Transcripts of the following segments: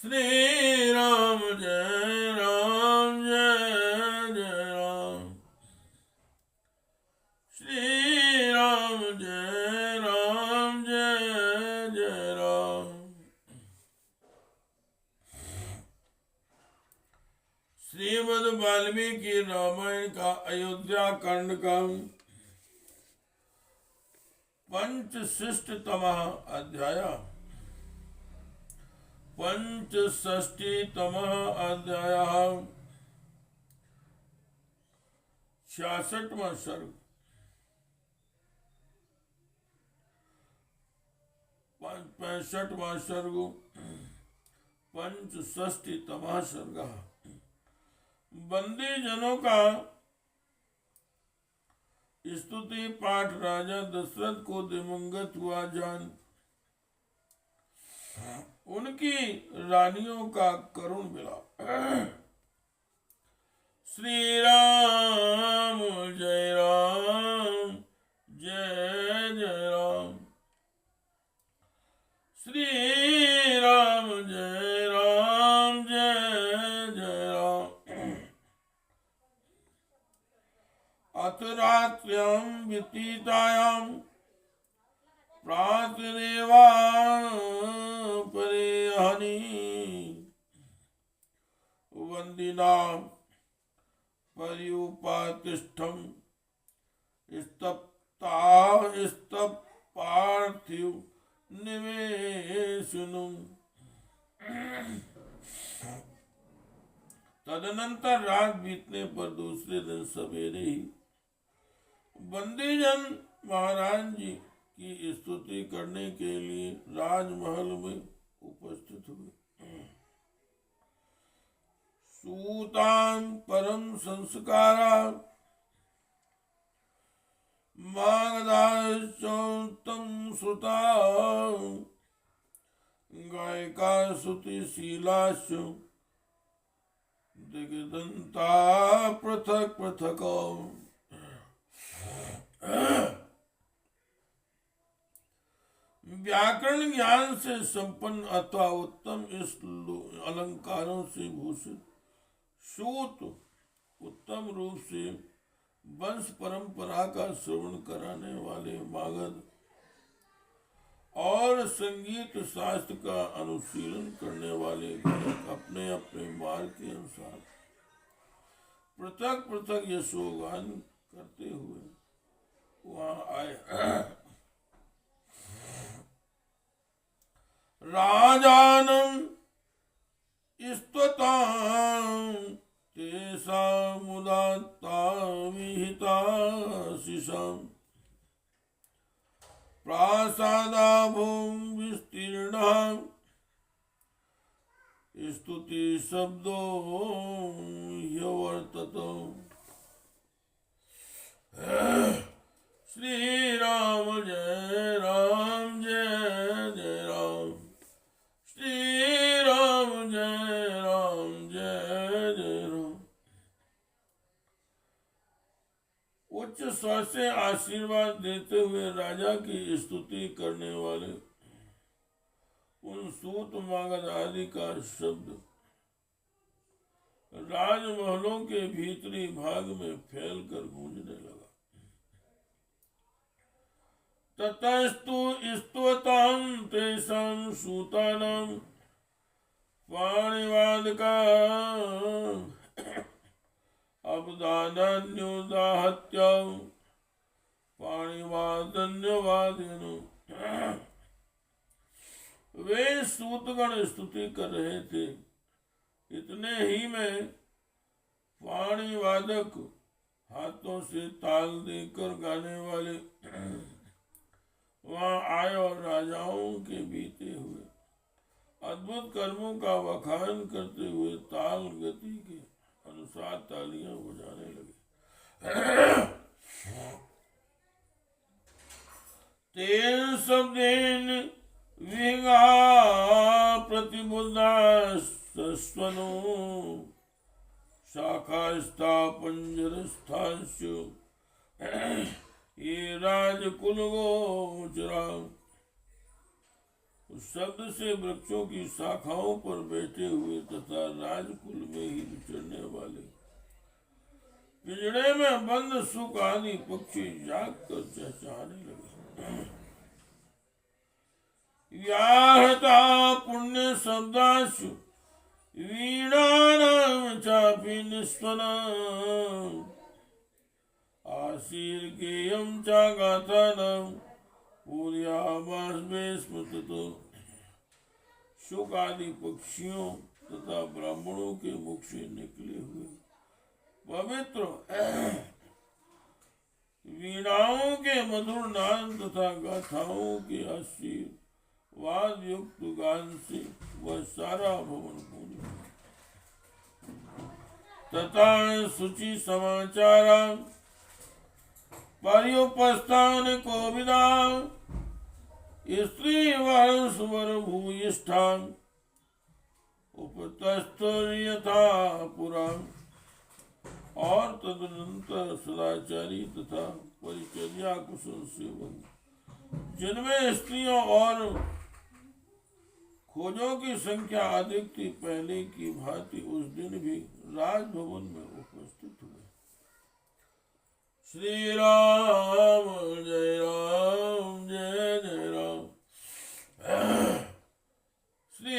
श्री राम जय राम जय जय राम। श्री राम जय राम जय जय राम। श्रीमद् वाल्मीकि रामायण का अयोध्या कांड का पंचषष्टितमः अध्याय। पंचषष्टितमः अध्याय 66वां सर्ग। 65वां सर्ग। पंचषष्टितमः सर्ग। बंदी जनों का स्तुति पाठ राजा दशरथ को दिवंगत हुआ जान उनकी रानियों का करुण विलाप। श्री राम जय राम जय जय राम। श्री राम जय राम जय जय राम। अथ रात्र्यां व्यतीतायां प्रातरेवा परेहनि वन्दिनां पर्युपातिष्ठं स्तपार्थिव निवेशनुम्। तदनंतर रात बीतने पर दूसरे दिन सवेरे ही बंदीजन महाराज जी की स्तुति करने के लिए राजमहल में उपस्थित हुए। सूतां परम संस्कारा मागधाश्चौतं श्रुता गायिका श्रुतिशीलाश्च दिग्दन्ता पृथक पृथक। व्याकरण ज्ञान से संपन्न अथवा उत्तम इस अलंकारों से भूषित सूत उत्तम रूप से वंश परंपरा का श्रवण कराने वाले मागध और संगीत शास्त्र का अनुशीलन करने वाले गायक अपने अपने मार्ग के अनुसार पृथक पृथक यशोगान करते हुए वहां आए। राजानं स्तुतां तेषां उदात्ता विहिताशिषां प्रासादाभूं विस्तीर्णः स्तुति शब्दो ह्यवर्तत। श्री राम जय राम जय जय राम। श्री राम जय राम जय जय राम। उच्च स्वर से आशीर्वाद देते हुए राजा की स्तुति करने वाले उन सूत मागध आदि का शब्द राजमहलों के भीतरी भाग में फैलकर गूंजने लगा। ततस्तु स्तुतां तेषां सूतानां पाणिवादका अवदानान्योदाहत्य पाणिवादन्यवादिनो। वे सूतगण स्तुति कर रहे थे। इतने ही में पाणिवादक हाथों से ताल देकर गाने वाले वहां आए और राजाओं के बीते हुए अद्भुत कर्मों का वखान करते हुए ताल गति के अनुसार तालियां बजाने लगे। तेन शब्देन विगा प्रतिबुद्धा सस्वनो शाखास्था पंजरस्थांशु ये राजकुल गोचरा। उस शब्द से वृक्षों की शाखाओं पर बैठे हुए तथा राजकुल में ही विचरने वाले पिंजड़े में बंद सुख आदि पक्षी जाग कर चहचहाने लगे। व्याहता पुण्य शब्दाशु वीणानां चापि निस्वना आशीर गेयं च गाथानां पूर्याभास स्मृतो। शुक आदि पक्षियों तथा ब्राह्मणों के मुख से निकले हुए पवित्र वीणाओं के मधुर नाद तथा गाथाओं के आशीर्वाद युक्त गान से वह सारा भवन पूर्ण तथा शुचि समाचारा पर्युपस्थान को विदा स्त्री वर भूयिष्ठान उपतस्थ यथा पुरा और तदनंतर सदाचारी तथा परिचर्या कुशल सेवक जिनमें स्त्रियों और खोजों की संख्या अधिक थी पहले की भांति उस दिन भी राजभवन में उपस्थित हुए। श्री राम जय राम जय जय राम। श्री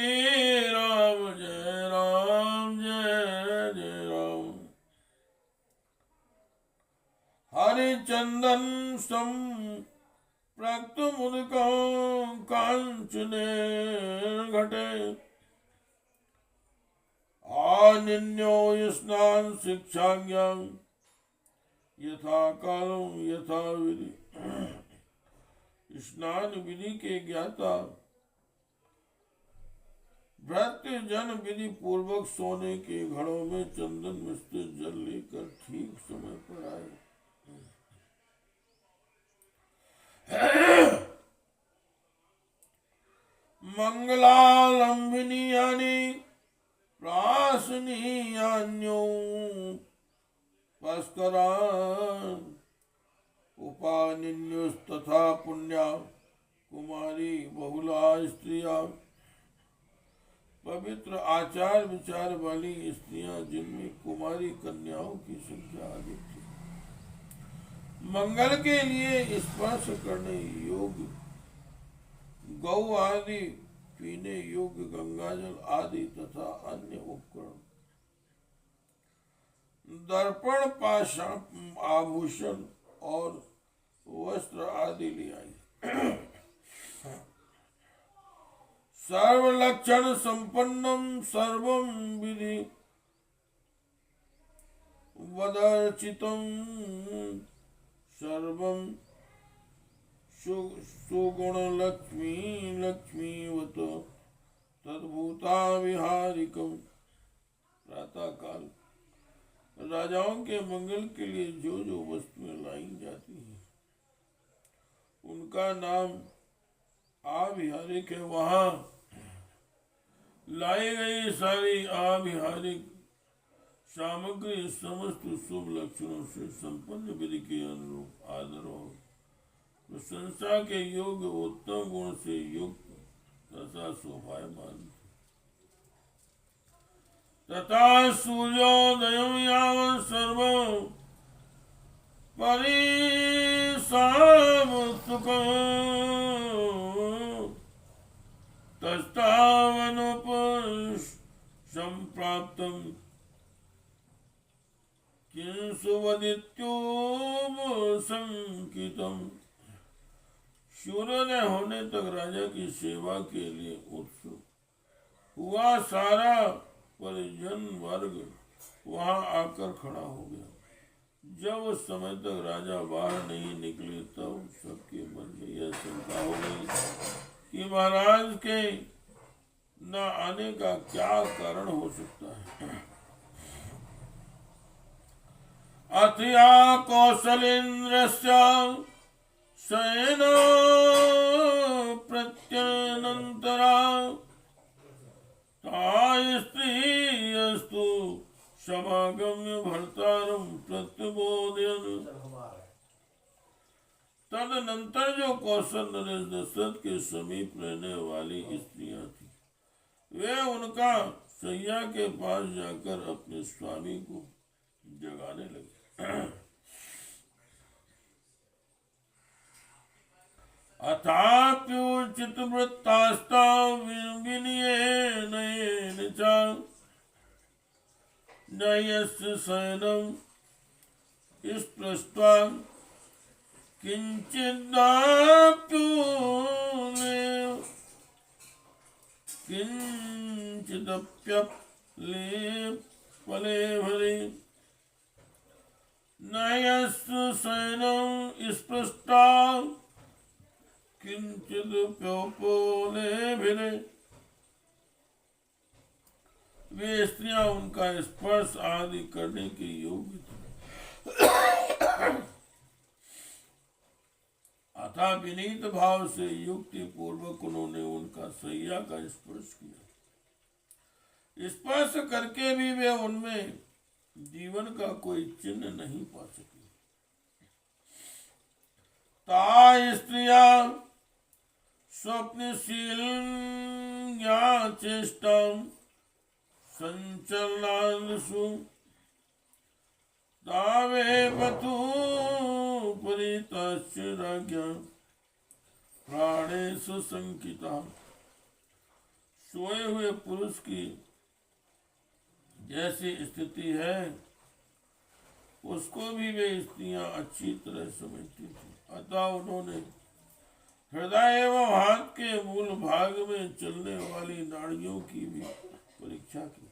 राम जय राम जय जय राम। हरिचंदन सम प्रक्त मुदको कांचने घटे आनिन्यो स्नान शिक्षा ज्ञान यथा कालम यथा विधि। स्नान विधि के ज्ञाता भृत्य जन विधि पूर्वक सोने के घड़ों में चंदन मिश्रित जल लेकर ठीक समय पर आए। मंगलालंबिनीयानि प्राशनीयान्यो भास्करान् उपानिन्युस्तथा पुण्या कुमारी बहुला स्त्रियां। पवित्र आचार विचार वाली स्त्रियां जिनमें कुमारी कन्याओं की संख्या अधिक थी, मंगल के लिए स्पर्श करने योग्य गौ आदि पीने योग्य गंगाजल आदि तथा अन्य उपकरण दर्पण पाषाण आभूषण और वस्त्र आदि ले आई। सर्वलक्षण संपन्नम सर्वं विधि वदर्चितम सर्वं सुगुण लक्ष्मी लक्ष्मीवत तद्भूता विहारिकम। प्रातः काल राजाओं के मंगल के लिए जो जो वस्तुएं लाई जाती हैं उनका नाम आविहारिक है। वहां लाई गई सारी आविहारिक सामग्री समस्त शुभ लक्षणों से संपन्न विधि के अनुरूप आदर और प्रशंसा के योग्य उत्तम गुण से युक्त तथा शोभायमान तथा सूर्योदय यावत् सर्वं परिसामसुखं तस्तावनुपसंप्राप्तं किं सुवदित्योपसंकितम्। सूर्योदय होने तक राजा की सेवा के लिए उत्सुक हुआ सारा परिजन वर्ग वहां आकर खड़ा हो गया। जब उस समय तक राजा बाहर नहीं निकले तब सबके मन में यह शंका हो गई कि महाराज के न आने का क्या कारण हो सकता है। अथया कौशलेन्द्रस्य शयनो प्रत्यनन्तरा स्त्रीयस्तु समागम्य भर्तारं प्रत्यबोधयन् तदनंतर जो कौशल नरेश दशरथ के समीप रहने वाली स्त्रियां थी, वे उनका सैया के पास जाकर अपने स्वामी को जगाने लगे। अथाप्युचित वृत्तास्ता विनयेन च नयस्य शयनम् स्पृष्ट्वा किंचिदप्यलेभरे नयस्य शयनं स्पृष्टा किंचिदप्योपलेभरे। वे स्त्रियां उनका स्पर्श आदि करने के योग्य थी। अतः विनीत भाव से युक्ति पूर्वक उन्होंने उनका सैया का स्पर्श किया। स्पर्श करके भी वे उनमें जीवन का कोई चिन्ह नहीं पा सके। ता स्त्रिया स्वप्नशील चेष्टा संचलनासु तावे पथु परितस्य राज्ञा प्राणेषु संकिता। सोए हुए पुरुष की जैसी स्थिति है उसको भी वे स्त्रियां अच्छी तरह समझती थी। अतः उन्होंने हृदय एवं हाथ के मूल भाग में चलने वाली नाड़ियों की भी परीक्षा की,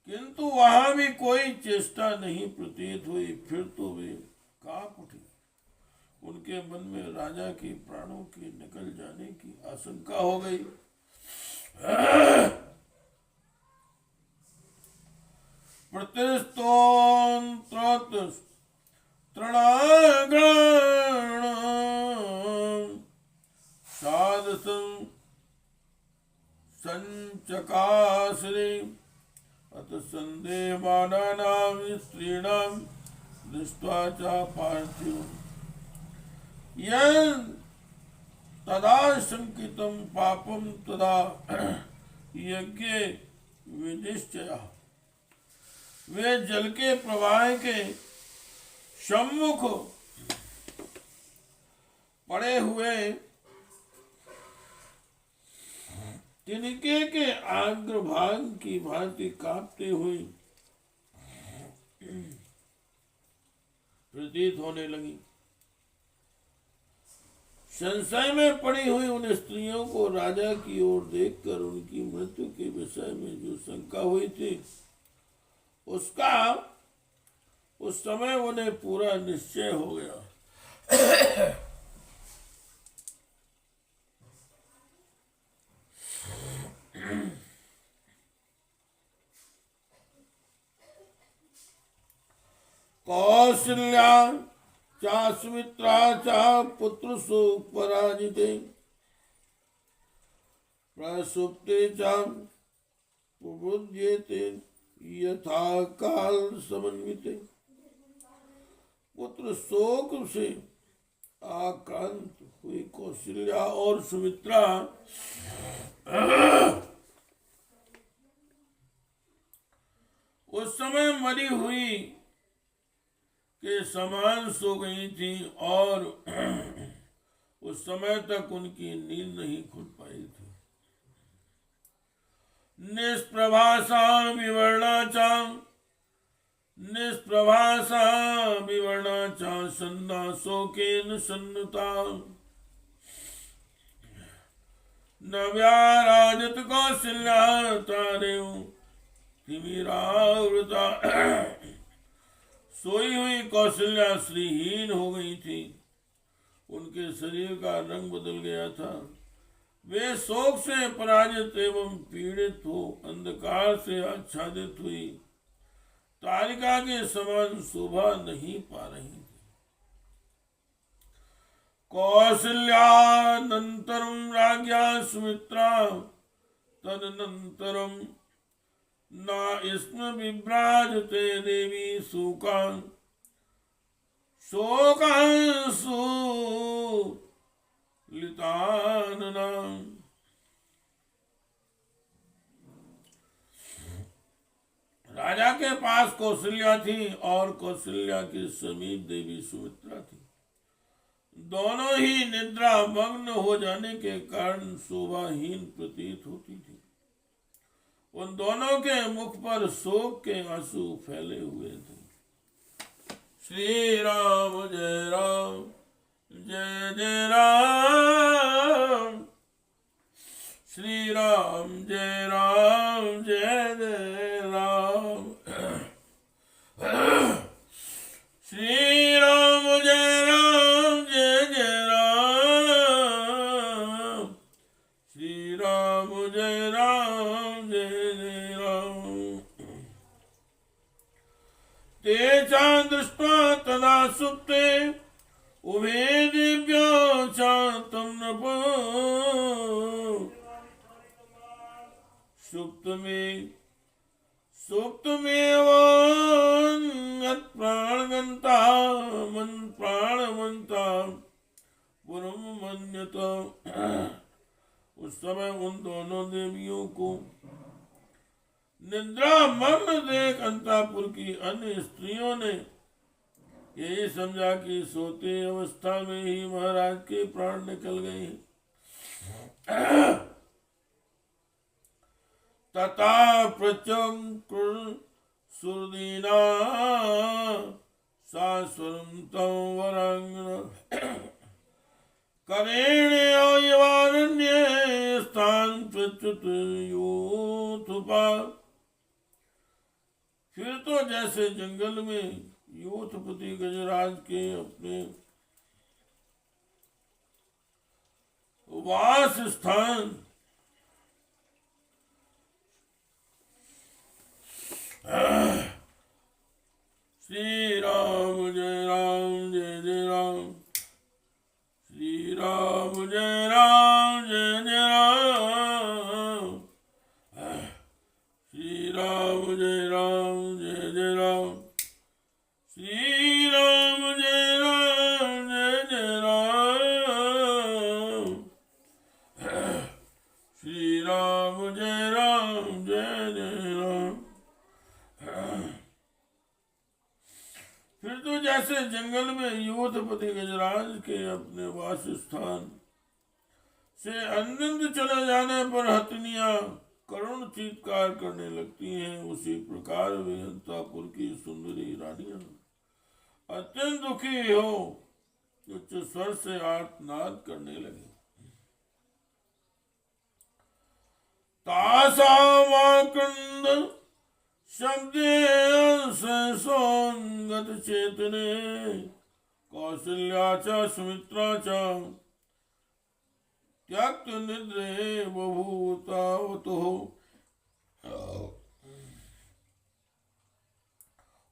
किंतु वहां भी कोई चेष्टा नहीं प्रतीत हुई। फिर तो वे कांप उठी। उनके मन में राजा के प्राणों के निकल जाने की आशंका हो गई। संचकाश्री अत संदेहमानानां स्त्रीणां दृष्ट्वा च पार्थिव तदा शंकितं पापं तदा यज्ञे विनिश्चयः। वे जल के प्रवाह के सम्मुख पड़े हुए तिनके के अग्रभाग की भांति कांपते हुए प्रतीत होने लगी। संशय में पड़ी हुई उन स्त्रियों को राजा की ओर देखकर उनकी मृत्यु के विषय में जो शंका हुई थी उसका उस समय उन्हें पूरा निश्चय हो गया। कौशल्या चा सुमित्रा चा पुत्र पराजिते प्रसुप्ते चा प्रबुध्येते यथा काल समन्विते। पुत्र शोक से आक्रांत हुई कौशल्या और सुमित्रा उस समय मरी हुई के समान सो गई थी और उस समय तक उनकी नींद नहीं खुल पाई थी। निष्प्रभासा विवर्णा चा सन्ना शोकेन सन्नुता नव्याराजत कौशल्या तारेव तिमिरावृता। सोई हुई कौशल्या श्रीहीन हो गई थी। उनके शरीर का रंग बदल गया था। वे शोक से पराजित एवं पीड़ित हो अंधकार से आच्छादित हुई तारिका के समान शोभा नहीं पा रही थी। कौशल्यानंतरम राज्ञा सुमित्रा तदनंतरम ना स्म विभ्राजते देवी शोका शोकांशु लितानना। राजा के पास कौशल्या थी और कौशल्या के समीप देवी सुमित्रा थी। दोनों ही निद्रा मग्न हो जाने के कारण शोभाहीन प्रतीत होती थी। उन दोनों के मुख पर शोक के आंसू फैले हुए थे। श्री राम जय राम जय जय राम, श्री राम जय जय राम, श्री राम जय जय राम, श्री राम जय जय राम। ते च दृष्ट्वा तदा सुप्ते उभे दिव्यो शान्तं नृपो। सुप्तमेवान्यत्प्राणगन्ता प्राणवन्ता पुरं मन्यत। उस समय उन दोनों देवियों को निद्रा मग्न देख अंतापुर की अन्य स्त्रियों ने यही समझा कि सोते अवस्था में ही महाराज के प्राण निकल गए हैं। तथा प्रचंकुर सुरदीना सास्वरं तं वरांगना करेण्यवारण्ये स्थान प्रच्युत यूथुपा। फिर तो जैसे जंगल में यूथपति गजराज के अपने वास स्थान श्री राम जय जय राम, श्री राम जय जय राम, श्री राम जय जय राम, श्री राम जय जय राम, श्री राम जय जय राम। फिर तो जैसे जंगल में यूथपति गजराज के अपने वास स्थान से अनंत चले जाने पर हथनियां करुण चीत्कार करने लगती हैं, उसी प्रकार वे अंतापुर की सुंदरी रानियां अत्यंत दुखी हो उच्च स्वर से आर्तनाद करने लगी। तासामाकृंद शब्दे संगत चेतने कौशल्या च सुमित्रा च त्यक्त निद्रे बभूतावतो।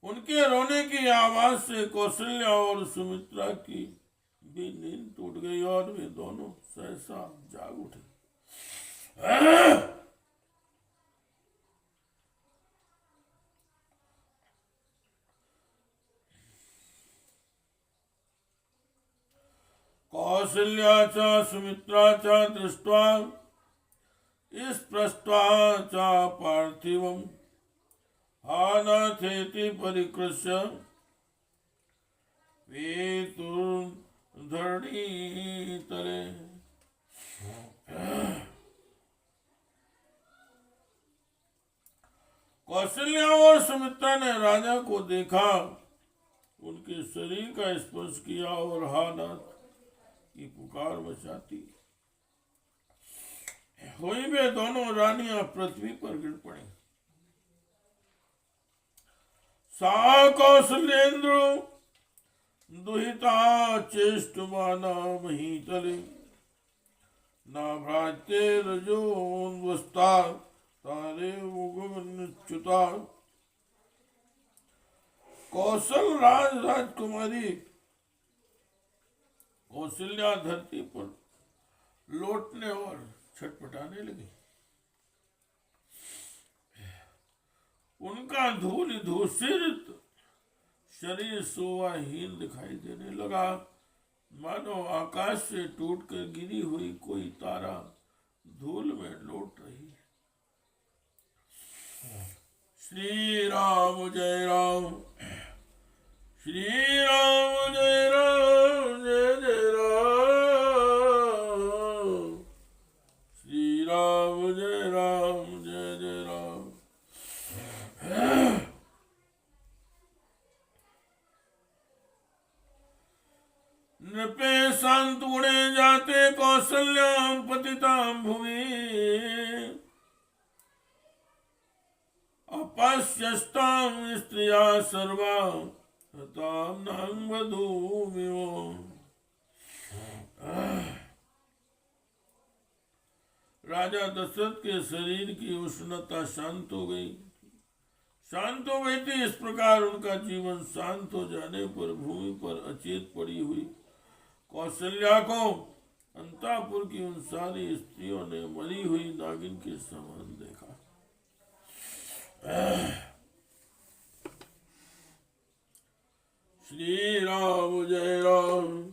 उनके रोने की आवाज से कौशल्या और सुमित्रा की भी नींद टूट गई और वे दोनों सहसा जाग उठे। कौशल्या च सुमित्रा च दृष्ट्वा स्पृष्ट्वा च पार्थिवम् हानाथेति परिकृष्य वेतुर्धरणीतले। कौशल्या और सुमित्रा ने राजा को देखा, उनके शरीर का स्पर्श किया और हानाथ की पुकार बचाती हुई वे दोनों रानियां पृथ्वी पर गिर पड़ी। सा कौशलेन्द्र दुहिता चेष्टमाना महीतले नाभ्राते रजोन्वस्ता तारे मुगमनुच्युता। कौशल राजकुमारी कौशल्या धरती पर लौटने और छटपटाने लगी। उनका धूल धूषित शरीर शोभाहीन दिखाई देने लगा, मानो आकाश से टूटकर गिरी हुई कोई तारा धूल में लौट रही है। श्री राम जय राम, श्री राम जय राम, जय जय राम, श्री राम जय राम, जय जय राम। नृपे शांत गुणे जाते कौसल्याम पतिताम भुवि, अपश्यस्ताम स्त्रिया सर्वा ताम नाम वधूमिव। राजा दशरथ के शरीर की उष्णता शांत हो गई थी। इस प्रकार उनका जीवन शांत हो जाने पर भूमि पर अचेत पड़ी हुई कौशल्या को अंतापुर की उन सारी स्त्रियों ने मरी हुई नागिन के समान देखा। श्री राम जय राम,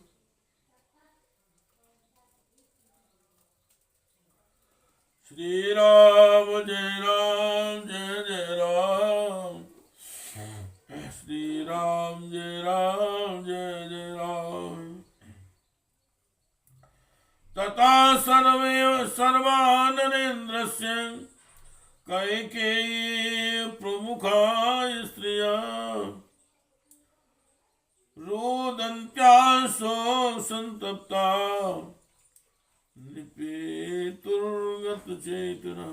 श्री राम जय राम, जय जय राम, श्री राम जय राम, जय जय राम। तथा सर्वानरेन्द्रस्य कैकेयी प्रमुखा स्त्रिया रोदन्त्यासो संतप्ता निपेतुर्गत चेतना।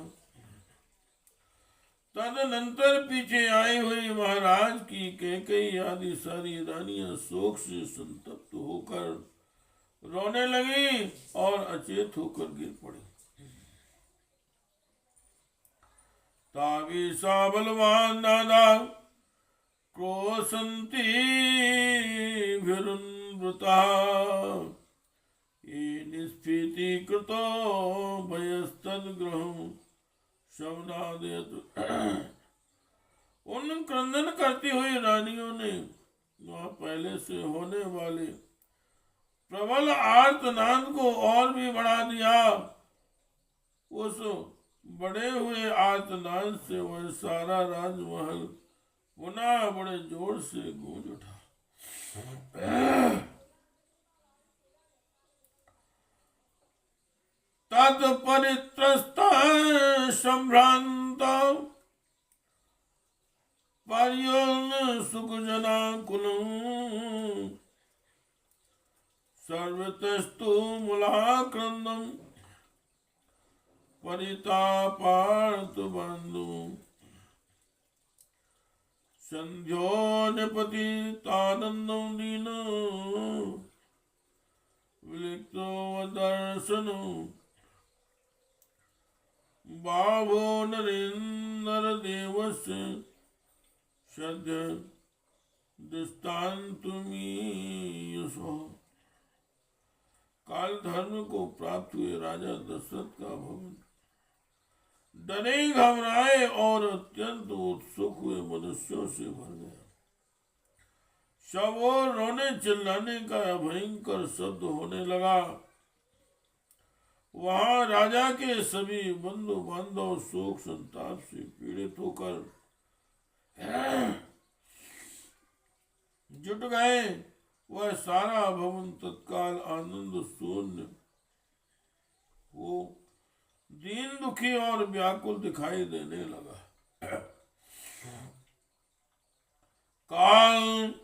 तदनंतर पीछे आई हुई महाराज की कैकेयी आदि सारी रानियां शोक से संतप्त होकर रोने लगी और अचेत होकर गिर पड़ी। तावी सा बलवान दादा क्रोशंती भिरुन्वृता, ये निस्फीति कृतो भयस्तद्ग्रहं शवनादयत। उन क्रंदन करती हुई रानियों ने वहां पहले से होने वाले प्रबल आर्तनाद को और भी बढ़ा दिया। उस बड़े हुए आर्तनाद से वह सारा राजमहल पुनः बड़े जोर से गूंज उठा। तत्परित्रस्ता संभ्रांत पर्योन सुखजना कुलम्, सर्वतस्तु मूलाक्रंदम परितापार्थ बंधु। संध्यो निपतितानंदं दीन विलिप्तो दर्शनो, बाभो नरेन्द्र देवस्य सद्य दृष्टान्तमीयसो। काल धर्म को प्राप्त हुए राजा दशरथ का भवन डरे घबराए और अत्यंत उत्सुक हुए मनुष्यों से भर गया। सब ओर रोने चिल्लाने का भयंकर शब्द होने लगा। वहां राजा के सभी बंधु बांधव शोक संताप से पीड़ित होकर जुट गए। वह सारा भवन तत्काल आनंद शून्य हो दीन दुखी और व्याकुल दिखाई देने लगा। काल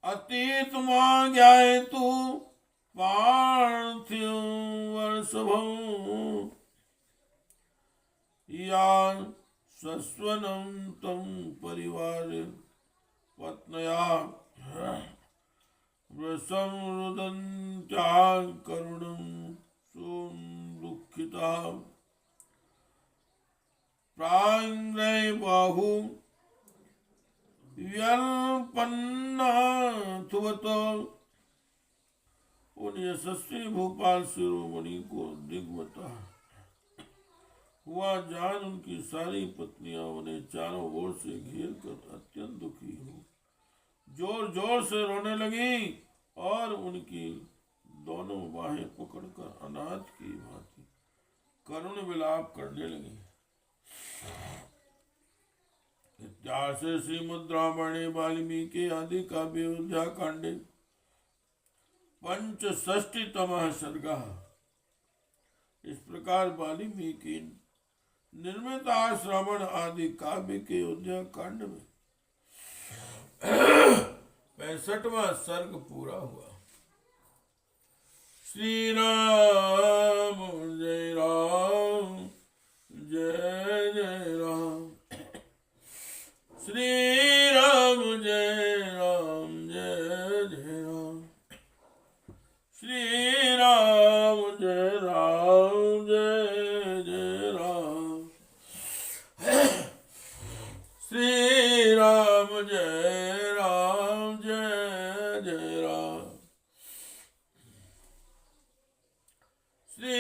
अतीत मां ज्ञाए तू पार्थिव वर्षभं, या सस्वनं तं परिवार पत्न्या वृषं रुदन्त्या करुणं दुःखिता। प्राङ्ग्रय बाहु व्यल्पन्ना तुवतो। उन यशस्वी भोपाल शिरोमणि को दिग्वता हुआ जान उनकी सारी पत्नियां उन्हें चारों ओर से घेर कर अत्यंत दुखी हो जोर जोर से रोने लगी और उनकी दोनों बाहें पकड़कर अनाथ की भांति करुण विलाप करने लगी। इतिहास श्रीमद् रामायणे वाल्मीकि आदि काव्य अयोध्या कांडे पंचषष्टितमः सर्गः। इस प्रकार वाल्मीकि निर्मित श्रवण आदि काव्य के अयोध्या कांड में 65वां सर्ग पूरा हुआ। श्री राम जय राम जय जय राम। श्री राम जय राम जय जय राम। श्री राम जय राम जय जय राम। श्री राम जय राम जय जय राम। श्री